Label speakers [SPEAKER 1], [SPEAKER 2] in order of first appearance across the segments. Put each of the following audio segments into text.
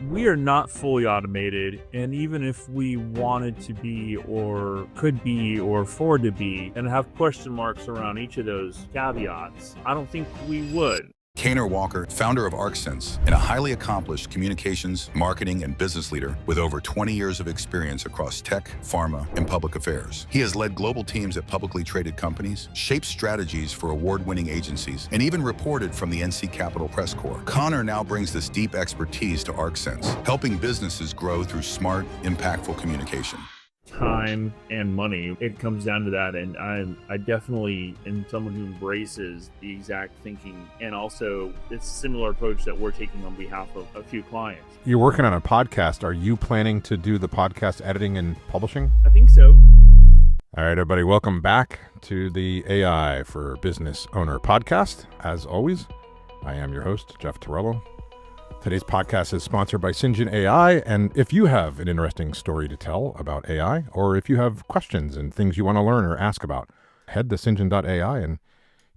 [SPEAKER 1] We are not fully automated, and even if we wanted to be or could be or afford to be and have question marks around each of those caveats, I don't think we would.
[SPEAKER 2] Kaner Walker, founder of ArcSense, and a highly accomplished communications, marketing, and business leader with over 20 years of experience across tech, pharma, and public affairs. He has led global teams at publicly traded companies, shaped strategies for award-winning agencies, and even reported from the NC Capital Press Corps. Connor now brings this deep expertise to ArcSense, helping businesses grow through smart, impactful communication.
[SPEAKER 1] Time and money, it comes down to that, and I definitely am someone who embraces the exact thinking, and also it's a similar approach that we're taking on behalf of a few clients.
[SPEAKER 3] You're working on a podcast. Are you planning to do the podcast editing and publishing?
[SPEAKER 1] I think so.
[SPEAKER 3] All right, everybody, welcome back to the AI for Business Owner podcast. As always, I am your host, Jeff Torello. Today's podcast is sponsored by Syngen AI, and if you have an interesting story to tell about AI, or if you have questions and things you want to learn or ask about, head to syngen.ai and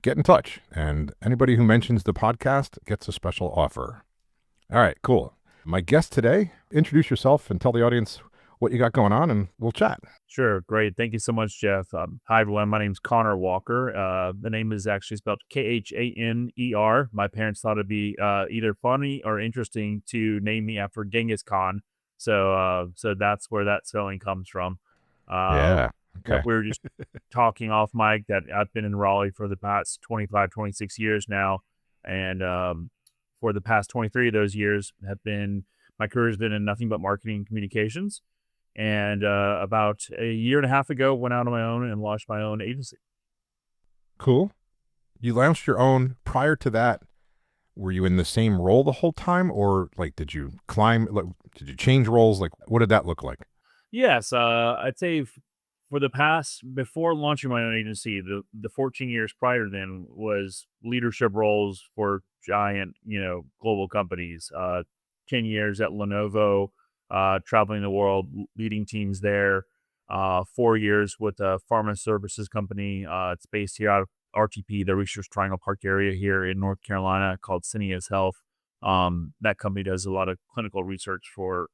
[SPEAKER 3] get in touch. And anybody who mentions the podcast gets a special offer. All right, cool. My guest today, introduce yourself and tell the audience what you got going on, and we'll chat.
[SPEAKER 1] Sure. Great. Thank you so much, Jeff. Hi, everyone. My name's Connor Walker. The name is actually spelled Khaner. My parents thought it'd be either funny or interesting to name me after Genghis Khan. So that's where that spelling comes from.
[SPEAKER 3] Yeah. Okay.
[SPEAKER 1] We were just talking off mic that I've been in Raleigh for the past 25, 26 years now. And for the past 23 of those years my career has been in nothing but marketing and communications. And about a year and a half ago, went out on my own and launched my own agency.
[SPEAKER 3] Cool. You launched your own. Prior to that, were you in the same role the whole time, or did you climb? Did you change roles? What did that look like?
[SPEAKER 1] Yes, I'd say before launching my own agency, the 14 years prior then was leadership roles for giant, global companies. 10 years at Lenovo. Traveling the world, leading teams there. 4 years with a pharma services company. It's based here out of RTP, the Research Triangle Park area here in North Carolina, called Syneos Health. That company does a lot of clinical research for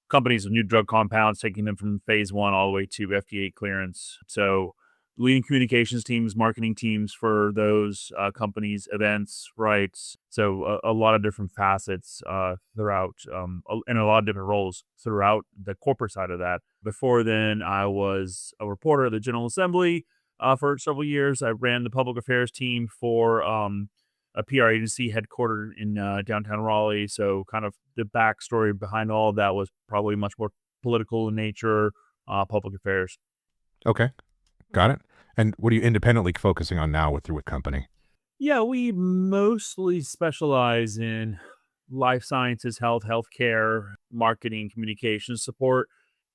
[SPEAKER 1] companies with new drug compounds, taking them from phase 1 all the way to FDA clearance. So leading communications teams, marketing teams for those companies, events, rights. So a lot of different facets throughout, and a lot of different roles throughout the corporate side of that. Before then, I was a reporter at the General Assembly for several years. I ran the public affairs team for a PR agency headquartered in downtown Raleigh. So kind of the backstory behind all of that was probably much more political in nature, public affairs.
[SPEAKER 3] Okay. Got it. And what are you independently focusing on now with your company?
[SPEAKER 1] Yeah, we mostly specialize in life sciences, healthcare, marketing, communication support.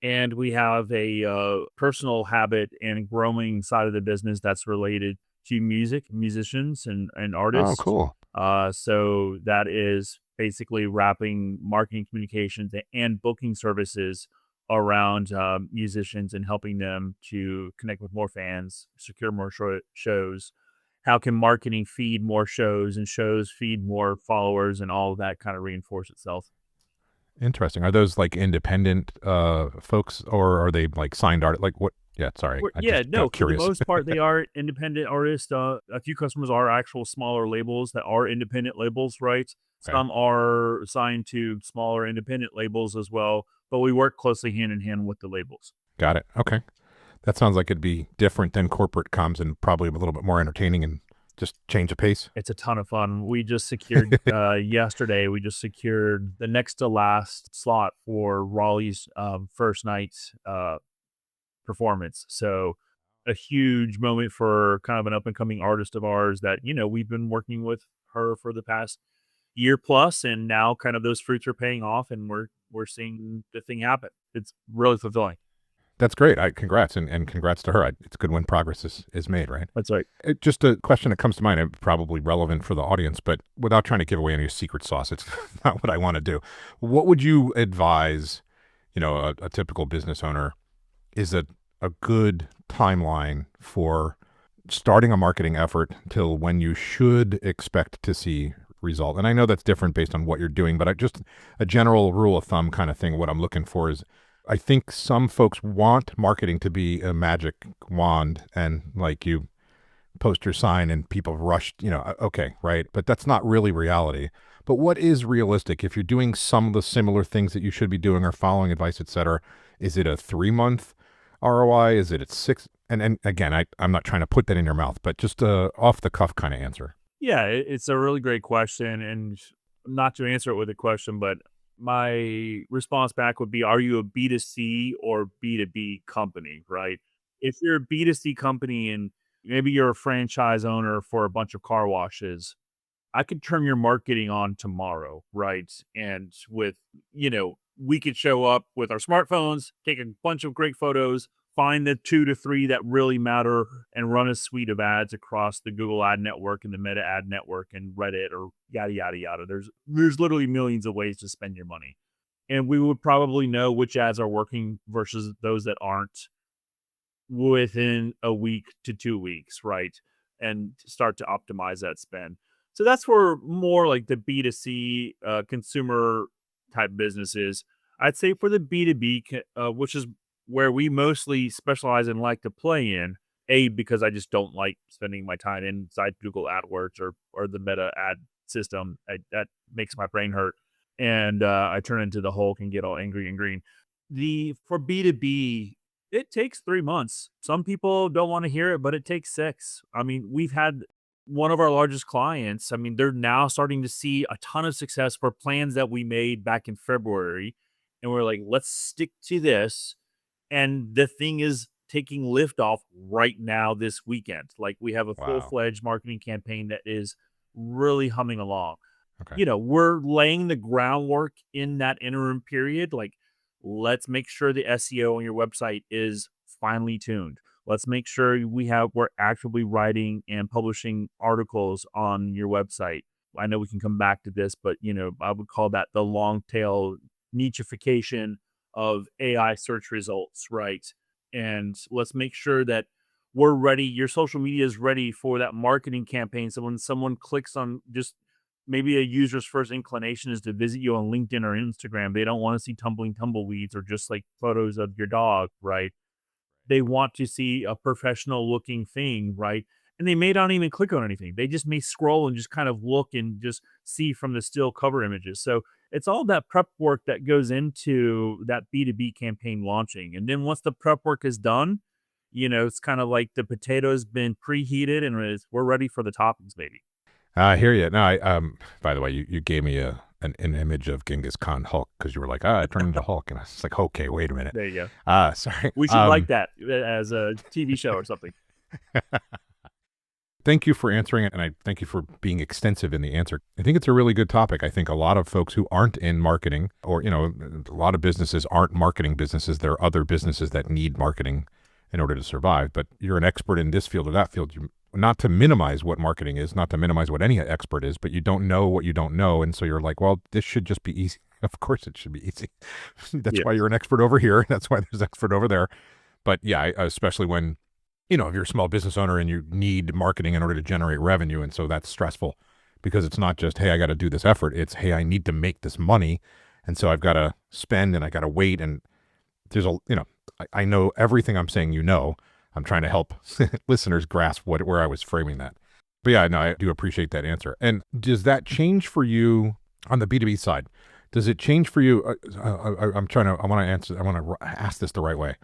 [SPEAKER 1] And we have a personal habit and growing side of the business that's related to musicians and artists.
[SPEAKER 3] Oh, cool.
[SPEAKER 1] So that is basically wrapping marketing communications and booking services around musicians and helping them to connect with more fans, secure more shows. How can marketing feed more shows and shows feed more followers, and all of that kind of reinforce itself?
[SPEAKER 3] Interesting. Are those independent folks, or are they signed art? What? Yeah, sorry.
[SPEAKER 1] For
[SPEAKER 3] Curious.
[SPEAKER 1] the most part, they are independent artists. A few customers are actual smaller labels that are independent labels, right?
[SPEAKER 3] Okay.
[SPEAKER 1] Some are signed to smaller independent labels as well, but we work closely hand in hand with the labels.
[SPEAKER 3] Got it. Okay. That sounds like it'd be different than corporate comms and probably a little bit more entertaining and just change the pace.
[SPEAKER 1] It's a ton of fun. We just secured yesterday. We just secured the next to last slot for Raleigh's first night performance. So a huge moment for kind of an up and coming artist of ours that we've been working with her for the past year plus, and now kind of those fruits are paying off, and we're seeing the thing happen. It's really fulfilling.
[SPEAKER 3] That's great. Congrats, and congrats to her. It's good when progress is made, right?
[SPEAKER 1] That's right.
[SPEAKER 3] Just a question that comes to mind, probably relevant for the audience, but without trying to give away any secret sauce, it's not what I want to do. What would you advise, a typical business owner, is a good timeline for starting a marketing effort till when you should expect to see result. And I know that's different based on what you're doing, but just a general rule of thumb kind of thing, what I'm looking for is, I think some folks want marketing to be a magic wand and like you post your sign and people rush, okay, right? But that's not really reality. But what is realistic? If you're doing some of the similar things that you should be doing or following advice, et cetera, is it a 3-month ROI? Is it at 6? And again, I'm not trying to put that in your mouth, but just a off the cuff kind of answer.
[SPEAKER 1] Yeah, it's a really great question. And not to answer it with a question, but my response back would be, are you a B2C or B2B company, right? If you're a B2C company and maybe you're a franchise owner for a bunch of car washes, I could turn your marketing on tomorrow, right? And we could show up with our smartphones, take a bunch of great photos, find the 2 to 3 that really matter, and run a suite of ads across the Google ad network and the Meta ad network and Reddit or yada, yada, yada. There's literally millions of ways to spend your money. And we would probably know which ads are working versus those that aren't within a week to 2 weeks, right? And start to optimize that spend. So that's for more like the B2C consumer type businesses. I'd say for the B2B, which is where we mostly specialize and like to play in, because I just don't like spending my time inside Google AdWords or the Meta ad system. That makes my brain hurt. And I turn into the Hulk and get all angry and green. For B2B, it takes 3 months. Some people don't want to hear it, but it takes 6. I mean, we've had one of our largest clients. I mean, they're now starting to see a ton of success for plans that we made back in February. And we're like, let's stick to this. And the thing is taking liftoff right now this weekend. Like we have a full-fledged marketing campaign that is really humming along.
[SPEAKER 3] Okay.
[SPEAKER 1] We're laying the groundwork in that interim period. Like, let's make sure the SEO on your website is finely tuned. Let's make sure we're actively writing and publishing articles on your website. I know we can come back to this, but I would call that the long tail nicheification of AI search results, right? And let's make sure that we're ready. Your social media is ready for that marketing campaign. So when someone clicks on, just maybe a user's first inclination is to visit you on LinkedIn or Instagram, they don't want to see tumbling tumbleweeds or just like photos of your dog, right? They want to see a professional looking thing, right? And they may not even click on anything. They just may scroll and just kind of look and just see from the still cover images. So it's all that prep work that goes into that B2B campaign launching. And then once the prep work is done, it's kind of like the potato's been preheated and we're ready for the toppings, baby.
[SPEAKER 3] I hear you. No, by the way, you gave me an image of Genghis Khan Hulk because you were like, I turned into Hulk. And I was like, okay, wait a minute.
[SPEAKER 1] There you go.
[SPEAKER 3] Sorry.
[SPEAKER 1] We should like that as a TV show or something.
[SPEAKER 3] Thank you for answering it, and I thank you for being extensive in the answer. I think it's a really good topic. I think a lot of folks who aren't in marketing, or a lot of businesses aren't marketing businesses. There are other businesses that need marketing in order to survive. But you're an expert in this field or that field. Not to minimize what marketing is, not to minimize what any expert is, but you don't know what you don't know, and so you're like, well, this should just be easy. Of course, it should be easy. That's why you're an expert over here. That's why there's an expert over there. But yeah, especially when if you're a small business owner and you need marketing in order to generate revenue. And so that's stressful because it's not just, hey, I got to do this effort. It's, hey, I need to make this money. And so I've got to spend and I got to wait. And there's I know everything I'm saying, I'm trying to help listeners grasp where I was framing that. But yeah, no, I do appreciate that answer. And does that change for you on the B2B side? Does it change for you? I want to ask this the right way.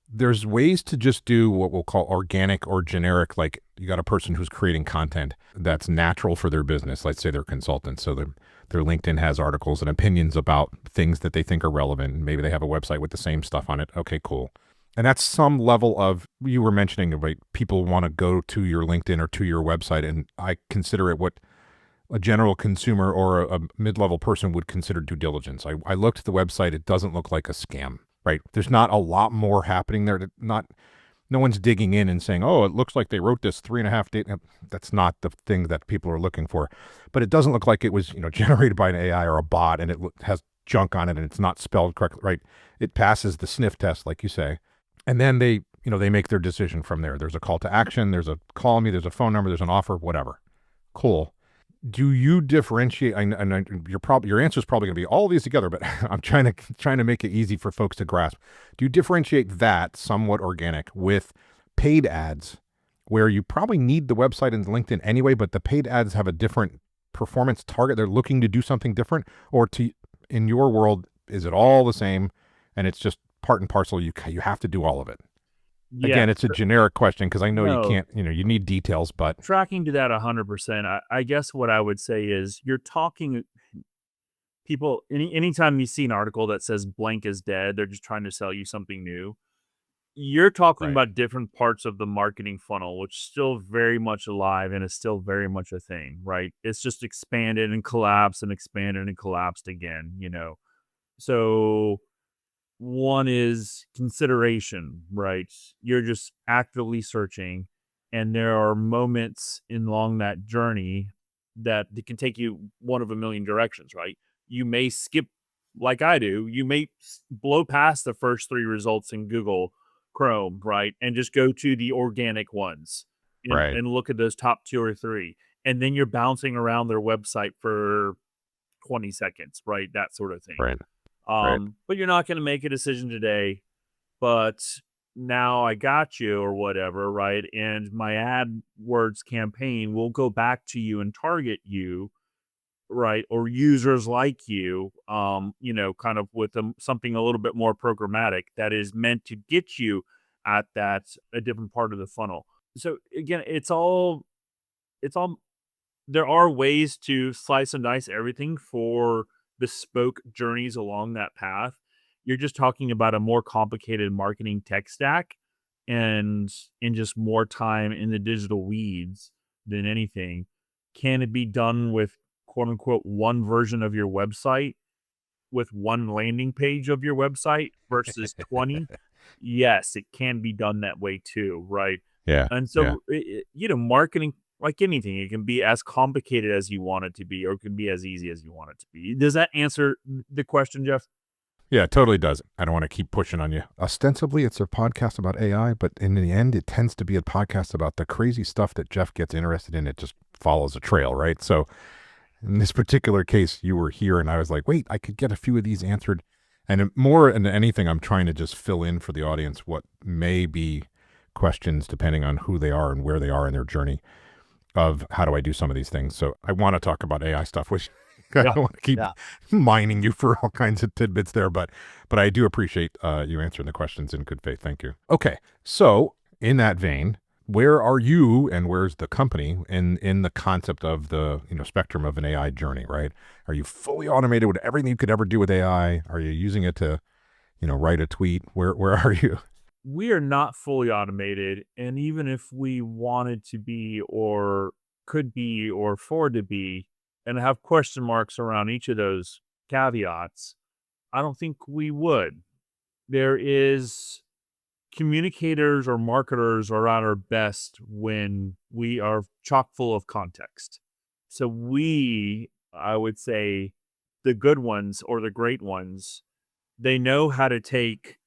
[SPEAKER 3] There's ways to just do what we'll call organic or generic, like you got a person who's creating content that's natural for their business. Let's say they're consultants. So their LinkedIn has articles and opinions about things that they think are relevant. Maybe they have a website with the same stuff on it. Okay, cool. And that's some level of, you were mentioning about people want to go to your LinkedIn or to your website. And I consider it what a general consumer or a mid-level person would consider due diligence. I looked at the website. It doesn't look like a scam. Right. There's not a lot more happening there. No one's digging in and saying, oh, it looks like they wrote this 3.5 days. That's not the thing that people are looking for. But it doesn't look like it was, generated by an AI or a bot and it has junk on it and it's not spelled correctly. Right. It passes the sniff test, like you say. And then they make their decision from there. There's a call to action. There's a call me. There's a phone number. There's an offer, whatever. Cool. Do you differentiate? Your answer is probably going to be all of these together, but I'm trying to make it easy for folks to grasp. Do you differentiate that somewhat organic with paid ads, where you probably need the website and LinkedIn anyway, but the paid ads have a different performance target? They're looking to do something different, or in your world, is it all the same, and it's just part and parcel? You have to do all of it.
[SPEAKER 1] Yeah.
[SPEAKER 3] Again, it's a generic question because I know you
[SPEAKER 1] No,
[SPEAKER 3] can't. You need details, but
[SPEAKER 1] tracking to that 100%. I guess what I would say is you're talking people anytime you see an article that says blank is dead, they're just trying to sell you something new. You're talking
[SPEAKER 3] right,
[SPEAKER 1] about different parts of the marketing funnel, which is still very much alive and is still very much a thing, right? It's just expanded and collapsed and expanded and collapsed again, you know. So one is consideration, right? You're just actively searching, and there are moments along that journey that it can take you one of a million directions, right? You may skip, like I do, you may blow past the first three results in Google Chrome, right? And just go to the organic ones
[SPEAKER 3] right,
[SPEAKER 1] and look at those top two or three. And then you're bouncing around their website for 20 seconds, right? That sort of thing.
[SPEAKER 3] right, right.
[SPEAKER 1] But you're not going to make a decision today, but now I got you or whatever, right? And my AdWords campaign will go back to you and target you, right? Or users like you, kind of with something a little bit more programmatic that is meant to get you at a different part of the funnel. So again, it's all there are ways to slice and dice everything for bespoke journeys along that path. You're just talking about a more complicated marketing tech stack and in just more time in the digital weeds than anything. Can it be done with quote unquote one version of your website with one landing page of your website versus 20? Yes, it can be done that way too, right?
[SPEAKER 3] Yeah,
[SPEAKER 1] And
[SPEAKER 3] yeah.
[SPEAKER 1] so, marketing, like anything, it can be as complicated as you want it to be, or it can be as easy as you want it to be. Does that answer the question, Jeff?
[SPEAKER 3] Yeah, it totally does. I don't want to keep pushing on you. Ostensibly, it's a podcast about AI, but in the end, it tends to be a podcast about the crazy stuff that Jeff gets interested in. It just follows a trail, right? So in this particular case, you were here, and I was like, wait, I could get a few of these answered. And more than anything, I'm trying to just fill in for the audience what may be questions depending on who they are and where they are in their journey of how do I do some of these things. So I want to talk about AI stuff, which I
[SPEAKER 1] Yeah.
[SPEAKER 3] don't want to keep
[SPEAKER 1] Yeah.
[SPEAKER 3] mining you for all kinds of tidbits there, but I do appreciate you answering the questions in good faith. Thank you. Okay, so in that vein, where are you and where's the company in the concept of the spectrum of an AI journey? Right? Are you fully automated with everything you could ever do with AI? Are you using it to write a tweet? Where are you?
[SPEAKER 1] We are not fully automated. And even if we wanted to be, or could be, or afford to be, and have question marks around each of those caveats, I don't think we would. There is communicators or marketers are at our best when we are chock full of context. So I would say, the good ones or the great ones, they know how to take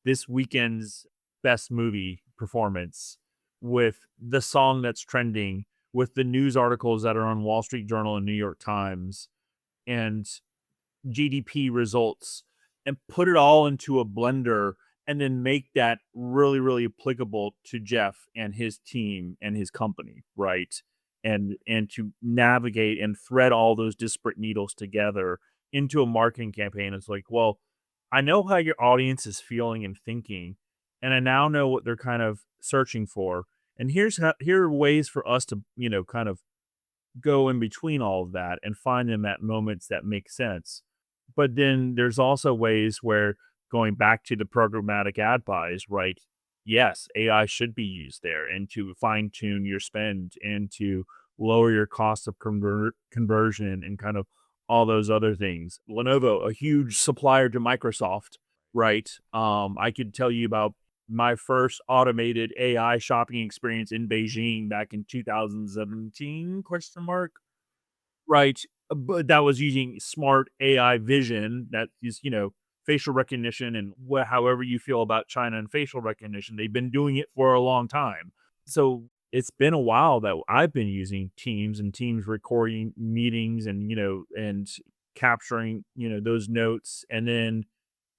[SPEAKER 1] this weekend's best movie performance with the song that's trending, with the news articles that are on Wall Street Journal and New York Times, and GDP results, and put it all into a blender and then make that really, really applicable to Jeff and his team and his company, right? And to navigate and thread all those disparate needles together into a marketing campaign. It's like, well, I know how your audience is feeling and thinking, and I now know what they're kind of searching for. And here are ways for us to, kind of go in between all of that and find them at moments that make sense. But then there's also ways where, going back to the programmatic ad buys, right? Yes, AI should be used there, and to fine tune your spend and to lower your cost of conversion and kind of all those other things. Lenovo, a huge supplier to Microsoft, right? I could tell you about my first automated AI shopping experience in Beijing back in 2017, question mark, right? But that was using smart AI vision that is, facial recognition, and however you feel about China and facial recognition, they've been doing it for a long time. So it's been a while that I've been using Teams and Teams recording meetings and, and capturing, those notes and then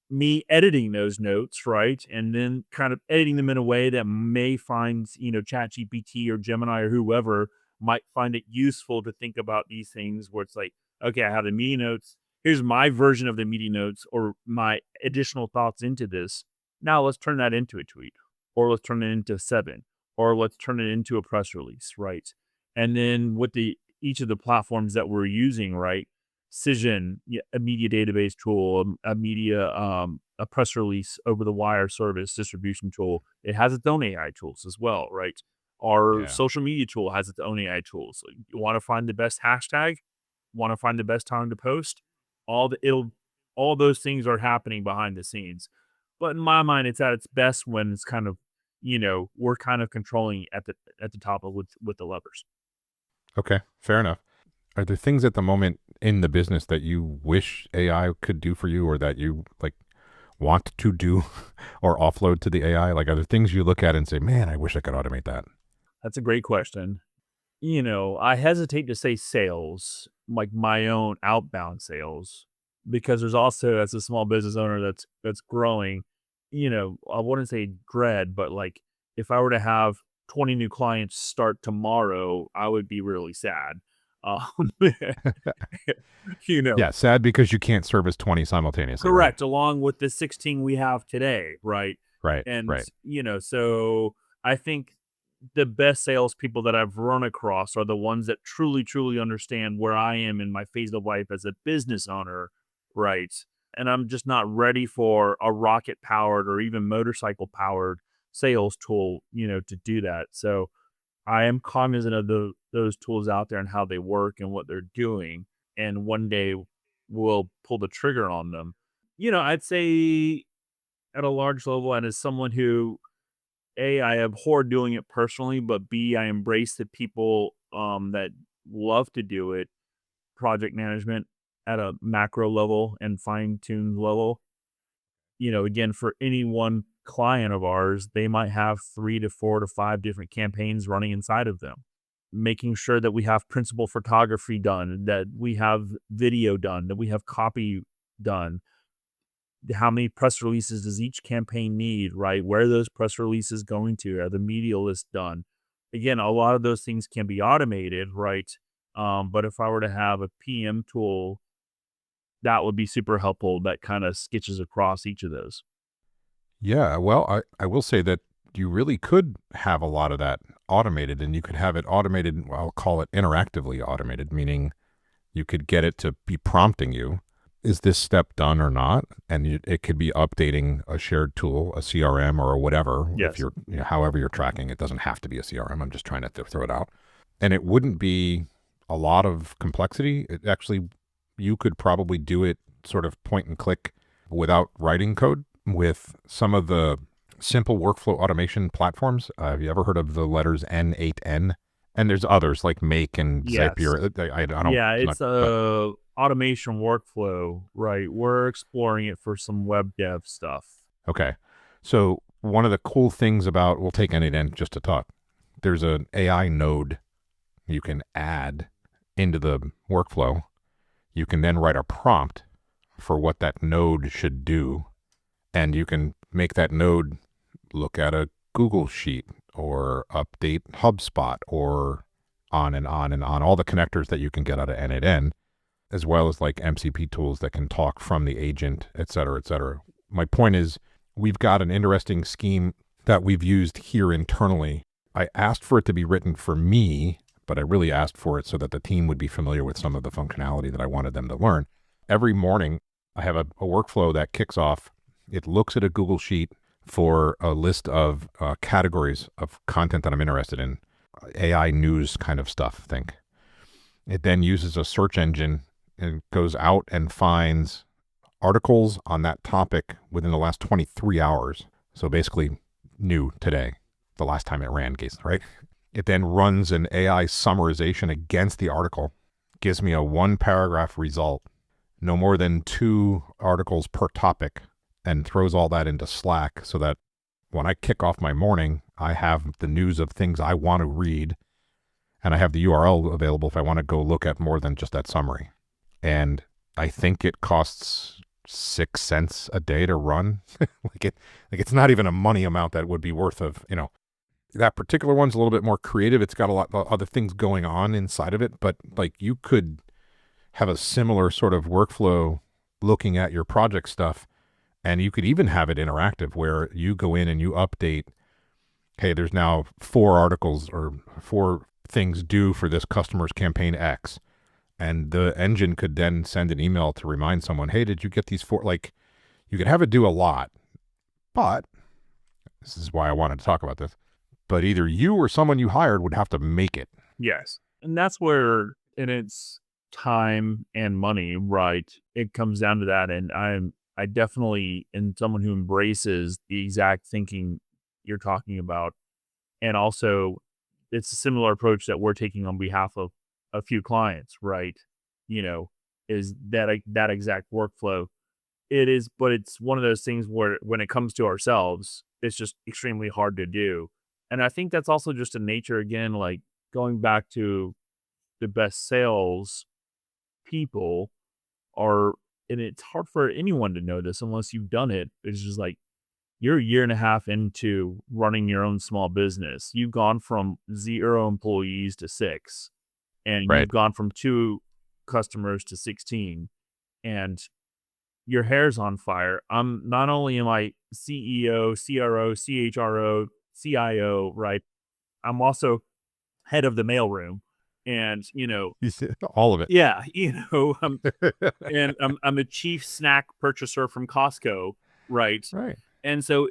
[SPEAKER 1] me editing those notes, right? And then kind of editing them in a way that may find, ChatGPT or Gemini or whoever might find it useful to think about these things where it's like, okay, I have the meeting notes. Here's my version of the meeting notes or my additional thoughts into this. Now let's turn that into a tweet or let's turn it into 7 or let's turn it into a press release, right? And then with each of the platforms that we're using, right? Cision, a media database tool, a press release over the wire service distribution tool. It has its own AI tools as well, right? Our
[SPEAKER 3] Yeah.
[SPEAKER 1] social media tool has its own AI tools. So you want to find the best hashtag, want to find the best time to post. All those things are happening behind the scenes. But in my mind, it's at its best when it's kind of, we're kind of controlling at the top of with the levers.
[SPEAKER 3] Okay. Fair enough. Are there things at the moment in the business that you wish AI could do for you or that you like want to do or offload to the AI? Like, are there things you look at and say, man, I wish I could automate that?
[SPEAKER 1] That's a great question. I hesitate to say sales, like my own outbound sales, because there's also as a small business owner that's growing, I wouldn't say dread, but like if I were to have 20 new clients start tomorrow, I would be really sad. Um, you know,
[SPEAKER 3] Yeah. Sad because you can't service 20 simultaneously, right?
[SPEAKER 1] Correct, along with the 16 we have today, right?
[SPEAKER 3] Right.
[SPEAKER 1] And,
[SPEAKER 3] Right.
[SPEAKER 1] so I think the best salespeople that I've run across are the ones that truly, truly understand where I am in my phase of life as a business owner, right? And I'm just not ready for a rocket powered or even motorcycle powered sales tool, to do that. So I am cognizant of those tools out there and how they work and what they're doing. And one day we'll pull the trigger on them. I'd say at a large level, and as someone who A, I abhor doing it personally, but B, I embrace the people that love to do it, project management at a macro level and fine-tuned level. Again, for any one client of ours, they might have 3 to 4 to 5 different campaigns running inside of them. Making sure that we have principal photography done, that we have video done, that we have copy done. How many press releases does each campaign need, right? Where are those press releases going to? Are the media lists done? Again, a lot of those things can be automated, right? But if I were to have a PM tool, that would be super helpful. That kind of sketches across each of those.
[SPEAKER 3] Yeah. Well, I will say that you really could have a lot of that automated and you could have it automated. Well, I'll call it interactively automated, meaning you could get it to be prompting you. Is this step done or not? And it could be updating a shared tool, a CRM or whatever.
[SPEAKER 1] Yes.
[SPEAKER 3] If you're, however you're tracking, it doesn't have to be a CRM. I'm just trying to throw it out. And it wouldn't be a lot of complexity. It actually, you could probably do it sort of point and click without writing code with some of the simple workflow automation platforms. Have you ever heard of the letters N8N? And there's others like Make and
[SPEAKER 1] Yes.
[SPEAKER 3] Zapier. I don't.
[SPEAKER 1] Yeah,
[SPEAKER 3] I'm
[SPEAKER 1] it's
[SPEAKER 3] not-
[SPEAKER 1] a automation workflow, right? We're exploring it for some web dev stuff.
[SPEAKER 3] Okay. So one of the cool things about, we'll take N8N just to talk. There's an AI node you can add into the workflow. You can then write a prompt for what that node should do. And you can make that node look at a Google Sheet or update HubSpot or on and on and on, all the connectors that you can get out of N8N, as well as like MCP tools that can talk from the agent, et cetera, et cetera. My point is, we've got an interesting scheme that we've used here internally. I asked for it to be written for me, but I really asked for it so that the team would be familiar with some of the functionality that I wanted them to learn. Every morning, I have a workflow that kicks off. It looks at a Google Sheet for a list of categories of content that I'm interested in, AI news kind of stuff, think. It then uses a search engine and goes out and finds articles on that topic within the last 23 hours. So basically new today, the last time it ran, right? It then runs an AI summarization against the article, gives me a 1-paragraph result, no more than 2 articles per topic, and throws all that into Slack so that when I kick off my morning, I have the news of things I want to read, and I have the URL available if I want to go look at more than just that summary. And I think it costs 6 cents a day to run. It's not even a money amount that would be worth of, that particular one's a little bit more creative. It's got a lot of other things going on inside of it, but like you could have a similar sort of workflow looking at your project stuff, and you could even have it interactive where you go in and you update, hey, there's now 4 articles or 4 things due for this customer's campaign X. And the engine could then send an email to remind someone, hey, did you get these 4? Like, you could have it do a lot, but this is why I wanted to talk about this. But either you or someone you hired would have to make it.
[SPEAKER 1] Yes. And that's where, and it's time and money, right? It comes down to that. And I definitely am someone who embraces the exact thinking you're talking about. And also, it's a similar approach that we're taking on behalf of a few clients, right? Is that exact workflow. It is, but it's one of those things where when it comes to ourselves, it's just extremely hard to do. And I think that's also just a nature, again, like going back to the best sales people are, and it's hard for anyone to know this unless you've done it. It's just like, you're a year and a half into running your own small business. You've gone from 0 employees to 6, and
[SPEAKER 3] Right.
[SPEAKER 1] You've gone from 2 customers to 16, and your hair's on fire. Not only am I CEO, CRO, CHRO, CIO, right? I'm also head of the mailroom, and
[SPEAKER 3] all of it.
[SPEAKER 1] yeah, and I'm a chief snack purchaser from Costco, right?
[SPEAKER 3] Right.
[SPEAKER 1] And so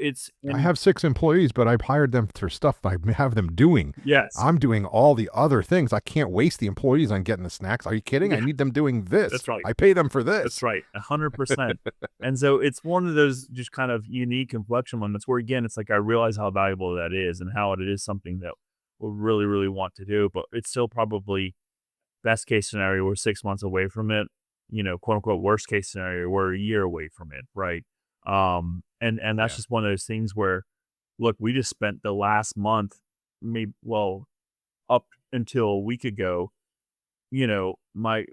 [SPEAKER 3] I have 6 employees, but I've hired them for stuff I have them doing.
[SPEAKER 1] yes,
[SPEAKER 3] I'm doing all the other things. I can't waste the employees on getting the snacks. Are you kidding?
[SPEAKER 1] Yeah.
[SPEAKER 3] I need them doing this.
[SPEAKER 1] That's right.
[SPEAKER 3] I pay them for this.
[SPEAKER 1] That's right, 100%. And so it's one of those just kind of unique inflection moments where, again, it's like I realize how valuable that is and how it is something that we'll really, really want to do, but it's still probably best case scenario, we're 6 months away from it. Quote unquote, worst case scenario, we're a year away from it, right? And that's just one of those things where, look, we just spent the last month, maybe, well, up until a week ago, my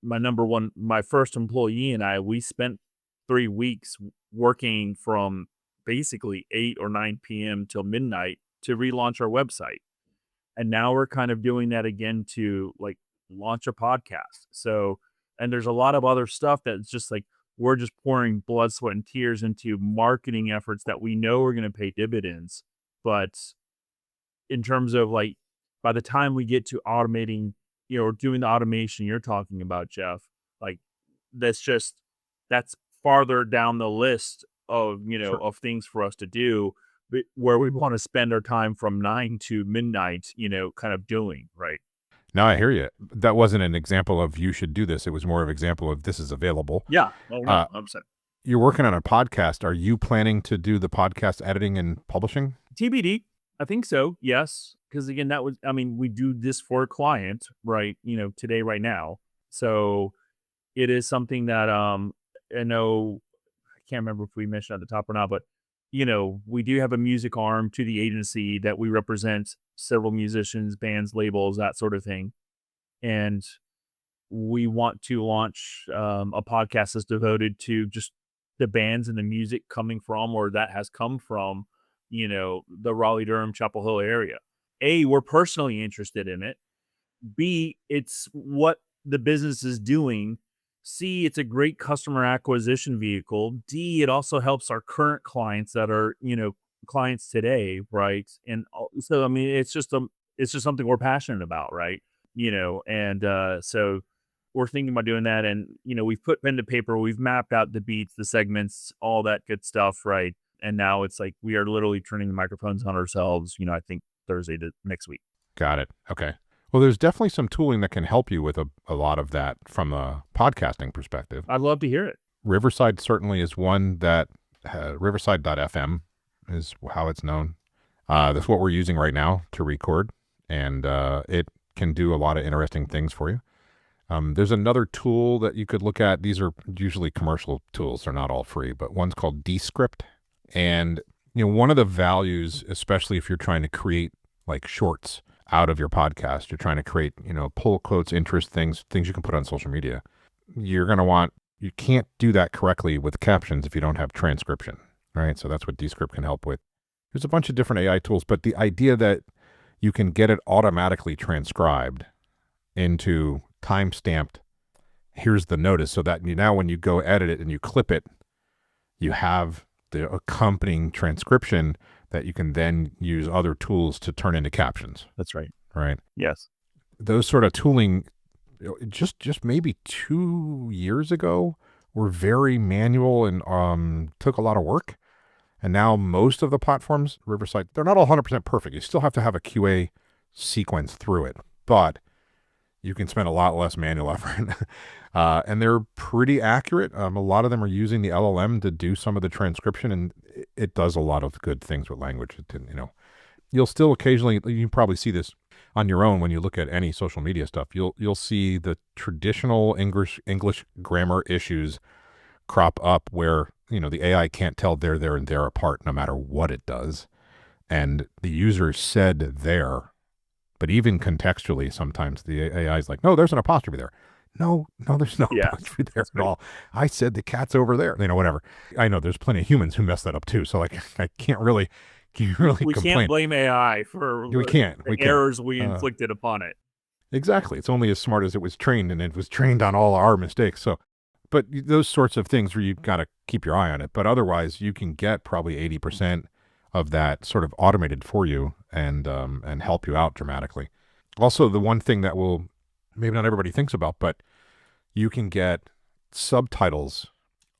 [SPEAKER 1] number one, my first employee and I, we spent 3 weeks working from basically 8 or 9 p.m. till midnight to relaunch our website. And now we're kind of doing that again to like launch a podcast. So, and there's a lot of other stuff that's just like, we're just pouring blood, sweat, and tears into marketing efforts that we know are going to pay dividends. But in terms of like, by the time we get to automating, doing the automation you're talking about, Jeff, like that's farther down the list of,
[SPEAKER 3] Sure.
[SPEAKER 1] of things for us to do, but where we want to spend our time from 9 to midnight, kind of doing, right?
[SPEAKER 3] No, I hear you. That wasn't an example of you should do this. It was more of an example of this is available.
[SPEAKER 1] Yeah. Oh, no, 100%.
[SPEAKER 3] You're working on a podcast. Are you planning to do the podcast editing and publishing?
[SPEAKER 1] TBD. I think so. Yes. Because again, we do this for a client, right? Today, right now. So it is something that, I know, I can't remember if we mentioned at the top or not, but, we do have a music arm to the agency that we represent several musicians, bands, labels, that sort of thing. And we want to launch a podcast that's devoted to just the bands and the music coming from, or that has come from, the Raleigh-Durham, Chapel Hill area. A, we're personally interested in it. B, it's what the business is doing. C, it's a great customer acquisition vehicle. D, it also helps our current clients that are, clients today, right? And so, it's just something we're passionate about, right? So we're thinking about doing that. And, we've put pen to paper, we've mapped out the beats, the segments, all that good stuff, right? And now it's like we are literally turning the microphones on ourselves, I think Thursday to next week.
[SPEAKER 3] Got it. Okay. Well, there's definitely some tooling that can help you with a lot of that from a podcasting perspective.
[SPEAKER 1] I'd love to hear it.
[SPEAKER 3] Riverside certainly is one that Riverside.fm is how it's known. That's what we're using right now to record, and it can do a lot of interesting things for you. There's another tool that you could look at. These are usually commercial tools. They're not all free, but one's called Descript. And one of the values, especially if you're trying to create like shorts out of your podcast, you're trying to create, pull quotes, interest things you can put on social media. You're going to you can't do that correctly with captions if you don't have transcription, right? So that's what Descript can help with. There's a bunch of different AI tools, but the idea that you can get it automatically transcribed into time-stamped, here's the notice, so that now when you go edit it and you clip it, you have the accompanying transcription that you can then use other tools to turn into captions.
[SPEAKER 1] That's right.
[SPEAKER 3] Right?
[SPEAKER 1] Yes.
[SPEAKER 3] Those sort of tooling, just maybe 2 years ago, were very manual and took a lot of work. And now most of the platforms, Riverside, they're not all 100% perfect. You still have to have a QA sequence through it, but you can spend a lot less manual effort. And they're pretty accurate. A lot of them are using the LLM to do some of the transcription, and it does a lot of good things with language. You'll still occasionally, you can probably see this on your own when you look at any social media stuff. You'll see the traditional English grammar issues crop up where the AI can't tell there, and there apart no matter what it does. And the user said there, but even contextually, sometimes the AI is like, no, there's an apostrophe there. No, there's no apostrophe there at all. I said the cat's over there, whatever. I know there's plenty of humans who mess that up too. So like, I can't really
[SPEAKER 1] we
[SPEAKER 3] complain.
[SPEAKER 1] Can't blame AI for the errors we inflicted upon it.
[SPEAKER 3] Exactly. It's only as smart as it was trained, and it was trained on all our mistakes. So, but those sorts of things where you've got to keep your eye on it. But otherwise, you can get probably 80% of that sort of automated for you and help you out dramatically. Also, the one thing that will maybe not everybody thinks about, but you can get subtitles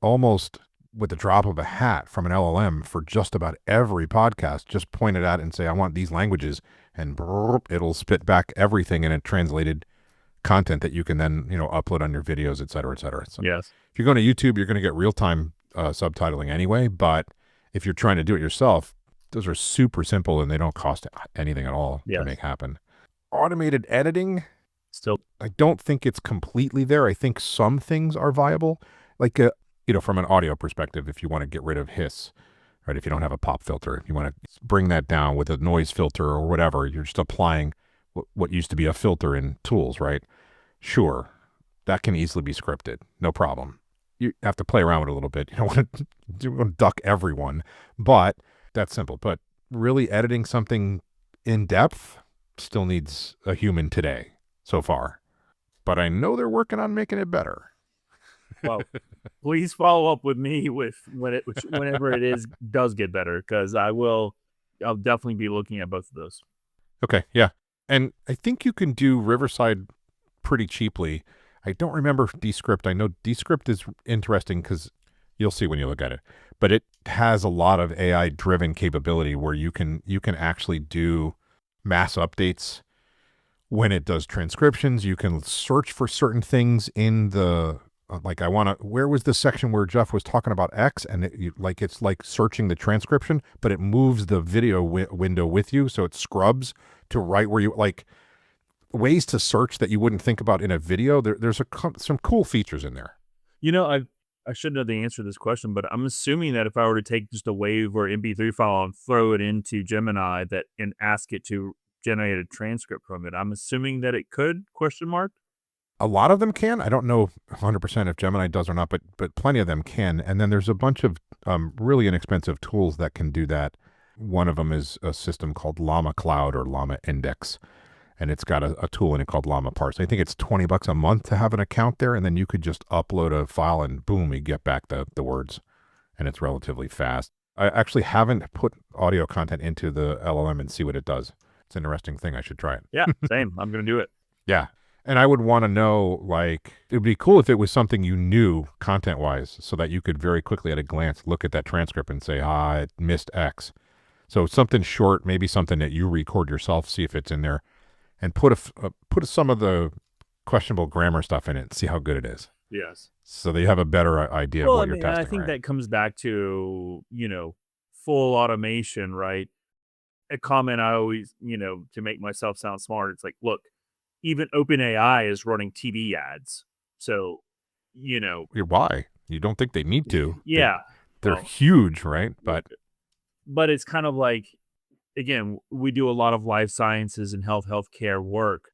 [SPEAKER 3] almost with the drop of a hat from an LLM for just about every podcast. Just point it at and say, I want these languages, and it'll spit back everything in a translated content that you can then, upload on your videos, et cetera, et cetera. So
[SPEAKER 1] yes.
[SPEAKER 3] If you're going to YouTube, you're going to get real-time subtitling anyway. But if you're trying to do it yourself, those are super simple and they don't cost anything at all to make happen. Automated editing,
[SPEAKER 1] still,
[SPEAKER 3] I don't think it's completely there. I think some things are viable, like from an audio perspective. If you want to get rid of hiss, right? If you don't have a pop filter, if you want to bring that down with a noise filter or whatever, you're just applying what used to be a filter in tools, right? Sure, that can easily be scripted, no problem. You have to play around with it a little bit. You don't want to duck everyone, but that's simple. But really editing something in depth still needs a human today so far. But I know they're working on making it better.
[SPEAKER 1] Well, please follow up with me whenever it does get better, because I'll definitely be looking at both of those.
[SPEAKER 3] Okay, yeah. And I think you can do Riverside pretty cheaply. I don't remember Descript. I know Descript is interesting because you'll see when you look at it, but it has a lot of AI driven capability where you can actually do mass updates when it does transcriptions. You can search for certain things in the, where was the section where Jeff was talking about X, and it's like searching the transcription, but it moves the video window with you. So it scrubs to right where you ways to search that you wouldn't think about in a video. There's some cool features in there.
[SPEAKER 1] I should know the answer to this question, but I'm assuming that if I were to take just a WAV or MP3 file and throw it into Gemini and ask it to generate a transcript from it, I'm assuming that it could, ?
[SPEAKER 3] A lot of them can. I don't know 100% if Gemini does or not, but plenty of them can. And then there's a bunch of really inexpensive tools that can do that. One of them is a system called Llama Cloud or Llama Index. And it's got a tool in it called Llama Parse. I think it's $20 a month to have an account there, and then you could just upload a file and boom, you get back the words, and it's relatively fast. I actually haven't put audio content into the LLM and see what it does. It's an interesting thing. I should try it.
[SPEAKER 1] Yeah, same. I'm going to do it.
[SPEAKER 3] Yeah. And I would want to know, it would be cool if it was something you knew content-wise so that you could very quickly at a glance look at that transcript and say, it missed X. So something short, maybe something that you record yourself, see if it's in there. And put some of the questionable grammar stuff in it and see how good it is.
[SPEAKER 1] Yes.
[SPEAKER 3] So that you have a better idea of what you're testing.
[SPEAKER 1] I think that comes back to, full automation, right? A comment I always, to make myself sound smart, it's like, look, even OpenAI is running TV ads. So,
[SPEAKER 3] Why? You don't think they need to.
[SPEAKER 1] Yeah.
[SPEAKER 3] They're huge, right? But
[SPEAKER 1] but it's kind of like, again, we do a lot of life sciences and healthcare work,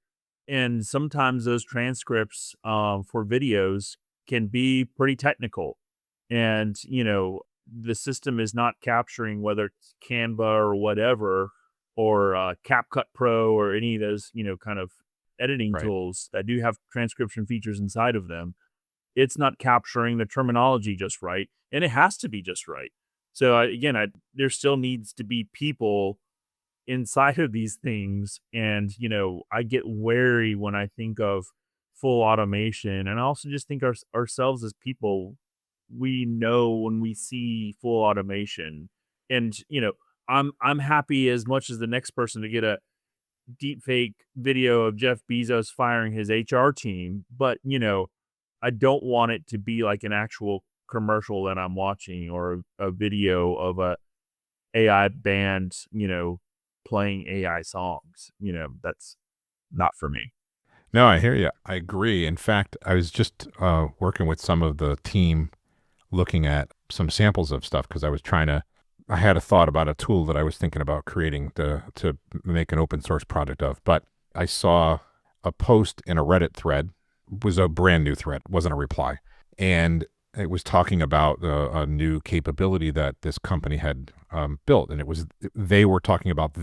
[SPEAKER 1] and sometimes those transcripts for videos can be pretty technical, and the system is not capturing whether it's Canva or whatever, or CapCut Pro or any of those kind of editing
[SPEAKER 3] Right.
[SPEAKER 1] tools that do have transcription features inside of them. It's not capturing the terminology just right, and it has to be just right. So again, there still needs to be people inside of these things, and I get wary when I think of full automation, and I also just think ourselves as people, we know when we see full automation, and I'm happy as much as the next person to get a deep fake video of Jeff Bezos firing his HR team, but I don't want it to be like an actual commercial that I'm watching, or a video of a AI band, playing AI songs. That's not for me.
[SPEAKER 3] No, I hear you. I agree. In fact, I was just working with some of the team looking at some samples of stuff because I had a thought about a tool that I was thinking about creating to make an open source project of. But I saw a post in a Reddit thread, was a brand new thread, wasn't a reply. And it was talking about a new capability that this company had built. And they were talking about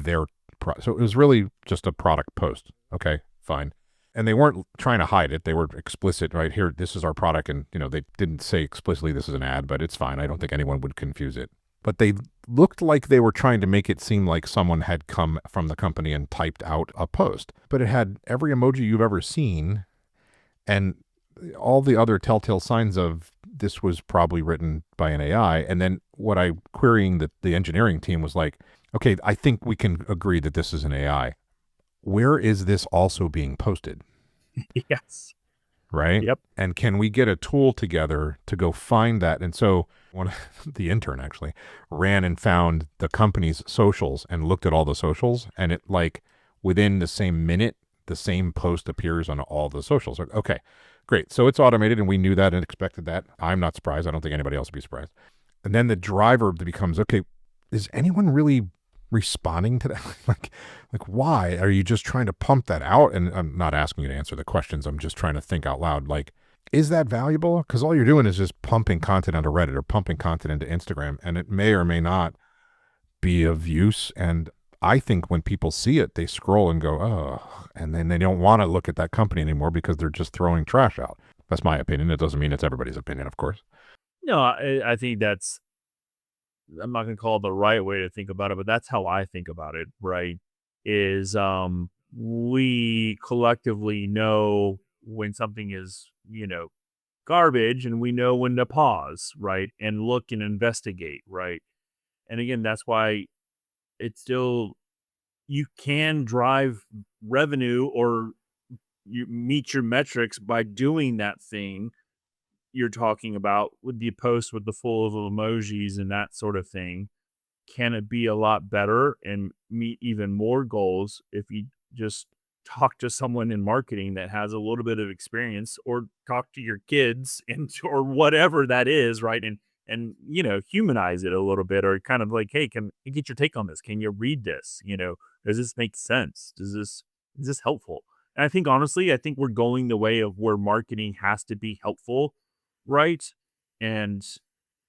[SPEAKER 3] so it was really just a product post. Okay, fine. And they weren't trying to hide it. They were explicit, right here, this is our product. And, they didn't say explicitly this is an ad, but it's fine. I don't think anyone would confuse it. But they looked like they were trying to make it seem like someone had come from the company and typed out a post. But it had every emoji you've ever seen and all the other telltale signs of this was probably written by an AI. And then what I querying the engineering team was like, okay, I think we can agree that this is an AI. Where is this also being posted?
[SPEAKER 1] Yes.
[SPEAKER 3] Right?
[SPEAKER 1] Yep.
[SPEAKER 3] And can we get a tool together to go find that? And so the intern actually ran and found the company's socials and looked at all the socials, and it like within the same minute, the same post appears on all the socials. Like, okay, great. So it's automated and we knew that and expected that. I'm not surprised. I don't think anybody else would be surprised. And then the driver becomes, okay, is anyone really responding to that? like why are you just trying to pump that out? And I'm not asking you to answer the questions. I'm just trying to think out loud. Like, is that valuable? Because all you're doing is just pumping content onto Reddit or pumping content into Instagram, and it may or may not be of use. And I think when people see it, they scroll and go, oh, and then they don't want to look at that company anymore because they're just throwing trash out. That's my opinion. It doesn't mean it's everybody's opinion, of course.
[SPEAKER 1] No, I think I'm not going to call it the right way to think about it, but that's how I think about it, right? Is we collectively know when something is, garbage, and we know when to pause, right? And look and investigate, right? And again, that's why it's still, you can drive revenue, or you meet your metrics by doing that thing you're talking about with the post with the full of emojis and that sort of thing. Can it be a lot better and meet even more goals if you just talk to someone in marketing that has a little bit of experience, or talk to your kids or whatever that is, right? And humanize it a little bit, or kind of like, hey, can I get your take on this? Can you read this? Does this make sense? Is this helpful? And I think honestly, we're going the way of where marketing has to be helpful, right? And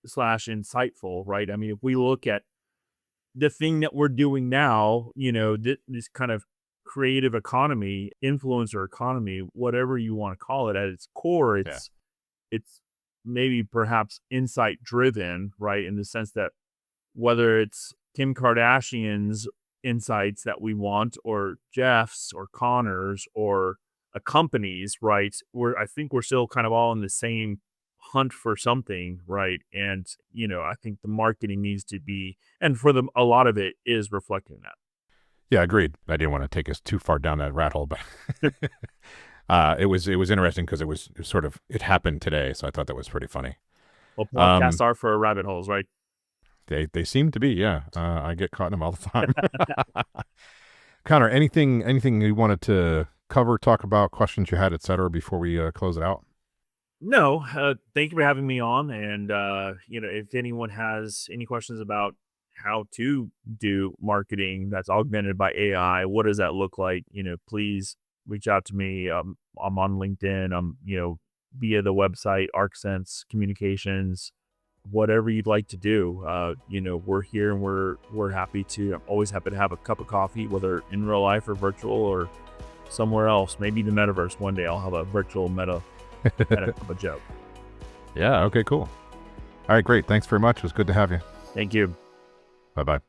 [SPEAKER 1] slash insightful, right? I mean, if we look at the thing that we're doing now, this kind of creative economy, influencer economy, whatever you want to call it, at its core, it's maybe perhaps insight driven, right? In the sense that whether it's Kim Kardashian's insights that we want, or Jeff's or Connor's or a company's, right? I think we're still kind of all in the same hunt for something, right? And I think the marketing needs to be, and for them, a lot of it is reflecting that.
[SPEAKER 3] Yeah, agreed. I didn't want to take us too far down that rat hole, but it was interesting because it happened today, so I thought that was pretty funny.
[SPEAKER 1] Well, podcasts are for rabbit holes, right?
[SPEAKER 3] They seem to be, yeah. I get caught in them all the time. Connor, anything you wanted to cover, talk about, questions you had, et cetera, before we close it out?
[SPEAKER 1] No, thank you for having me on. And if anyone has any questions about how to do marketing that's augmented by AI, what does that look like? Please reach out to me. I'm on LinkedIn. I'm, via the website, ArcSense Communications, whatever you'd like to do. We're here and we're happy to, I'm always happy to have a cup of coffee, whether in real life or virtual or somewhere else. Maybe the metaverse one day. I'll have a virtual meta cup of joke.
[SPEAKER 3] Yeah. Okay, cool. All right, great. Thanks very much. It was good to have you.
[SPEAKER 1] Thank you.
[SPEAKER 3] Bye-bye.